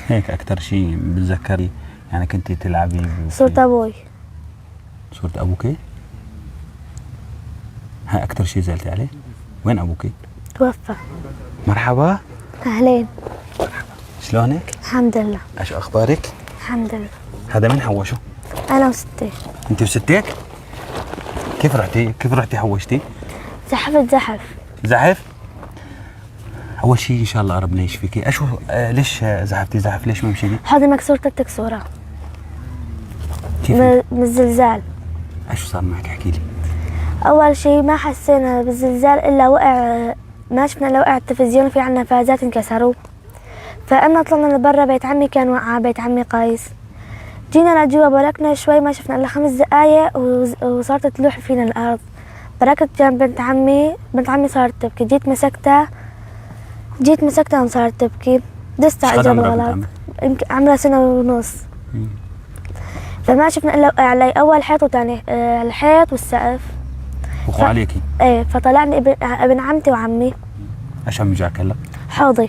هيك أكتر شيء بتذكري يعني كنتي تلعبي صورة أبوي. صورة أبوكي؟ هاي أكتر شيء زعلتي عليه؟ وين أبوكي؟ توفى. مرحبا. أهلين. شلونك؟ الحمد لله. ايش أخبارك؟ الحمد لله. هذا من حوشه؟ أنا وستي. أنت وستك؟ كيف رحتي حوشتي؟ زحفت زحف. زحف؟ أول شيء إن شاء الله ربنا يشفيكي، ليش زحفتي زحف؟ ليش ما مشيتي؟ حظي مكسور 3 كسورة. كيف؟ من الزلزال. ايش صار معك؟ احكي لي. أول شيء ما حسينا بالزلزال إلا ما شفنا إلا وقع التلفزيون، في عنا فازات انكسروا. فأنا طلعنا لبرا، بيت عمي كان وقع، بيت عمي قايس. جينا لجوا بركنا شوي، ما شفنا إلا 5 دقايق وصارت تلوح فينا الأرض. بركت جنب بنت عمي صارت تبكي، جيت مسكتها وصارت تبكي. دست على الجبل غلط، عمرها 1.5 سنة. فما شفنا إلا وقع علي أول حيط وثاني الحيط والسقف. وقعوا عليكي؟ ايه. فطلعني ابن عمتي وعمي. ايش عم يوجعك هلا؟ حوضي.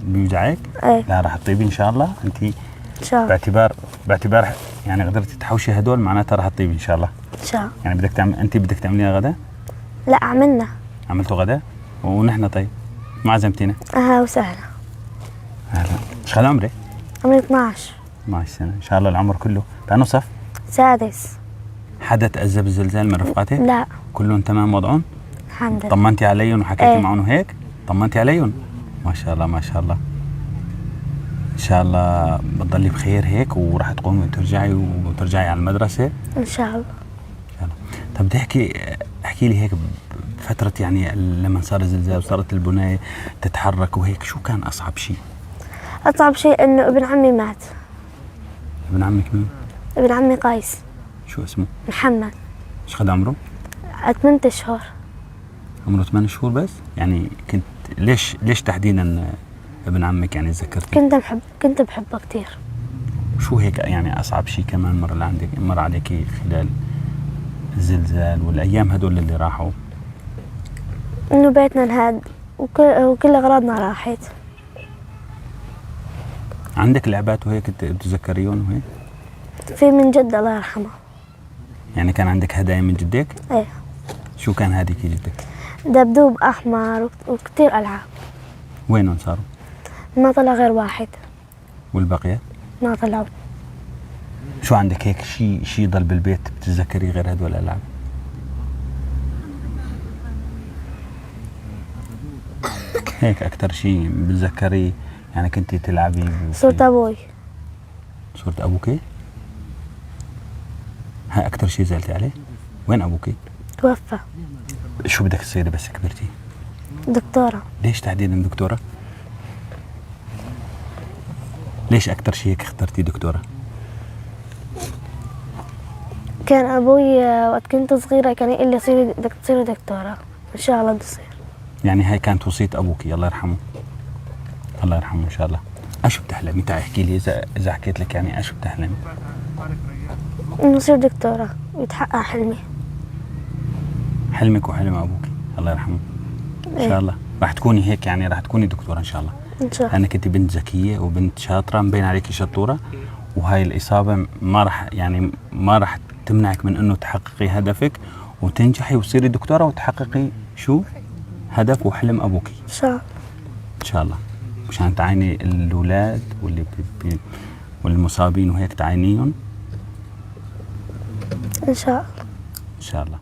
بيوجعك؟ ايه. لا راح تطيبي ان شاء الله. انت ان شاء الله. باعتبار يعني قدرتي تحوشي هدول، معناتها راح تطيبي ان شاء الله. ان شاء الله. يعني انت بدك تعمليها غدا؟ لا عملنا. عملتوا غدا؟ ونحن طيب ما عزمتينا؟ اهلا وسهلا. اهلا. ايش هذا عمرك؟ عمري 12. 12 سنة ان شاء الله. العمر كله بأنه صف؟ سادس. حدا تأذى بالزلزال من رفقاتك؟ لا. كلهم تمام وضعهم؟ الحمد لله. طمنتي عليهم وحكيتي ايه. معهم وهيك؟ طمنتي عليهم؟ ما شاء الله ما شاء الله. ان شاء الله بتضلي بخير هيك، وراح تقومي وترجعي على المدرسة ان شاء الله. ان شاء الله. طب بدي احكي لي هيك بفترة يعني لما صار الزلزال وصارت البناية تتحرك وهيك، شو كان أصعب شيء؟ اصعب شيء انه ابن عمي مات. ابن عمك مين؟ ابن عمي قايس. شو اسمه؟ محمد. ايش قد عمره؟ 8 اشهر. عمره 8 شهور بس؟ يعني كنت ليش تحديدا ابن عمك يعني تذكرتي؟ كنت بحبه كثير. شو هيك يعني أصعب شيء كمان مر عليكي خلال الزلزال والأيام هدول اللي راحوا؟ انه بيتنا انهد وكل اغراضنا راحت. عندك لعبات وهيك بتتذكريهم وهيك؟ في من جد الله يرحمه. يعني كان عندك هدايا من جدك؟ ايه. شو كان هديك جدك؟ دبدوب احمر وكثير العاب. وينهم صاروا؟ ما طلع غير واحد. والبقية؟ ما طلعوا. شو عندك هيك شيء ضل بالبيت بتتذكري غير هدول الألعاب؟ هيك أكتر شيء بتذكري يعني كنتي تلعبي صورة أبوي. صورة أبوكي؟ هاي أكتر شيء زعلتي عليه؟ وين أبوكي؟ توفى. شو بدك تصيري بس كبرتي؟ دكتورة. ليش تحديدا دكتورة؟ ليش أكتر شيء هيك اخترتي دكتورة؟ كان أبوي وقت كنت صغيرة كان يقول لي بدك تصيري دكتورة، إن شاء الله بتصير. يعني هاي كانت وصية أبوكي الله يرحمه. الله يرحمه إن شاء الله. أشو بتحلمي؟ تعي احكي لي إذا حكيت لك يعني أشو بتحلمي؟ إنه أصير دكتورة ويتحقق حلمي. حلمك وحلم أبوكي الله يرحمه. إن شاء الله راح تكوني هيك، يعني راح تكوني دكتورة إن شاء الله. إن شاء الله. لأنك أنت بنت ذكية وبنت شاطرة، مبين عليكي شطورة، وهاي الإصابة ما راح تمنعك من إنه تحققي هدفك وتنجحي وتصيري دكتورة وتحققي شو؟ هدف وحلم أبوكي. إن شاء الله. إن شاء الله. مشان تعيني الأولاد والمصابين وهيك تعينيهم. إن شاء الله. إن شاء الله.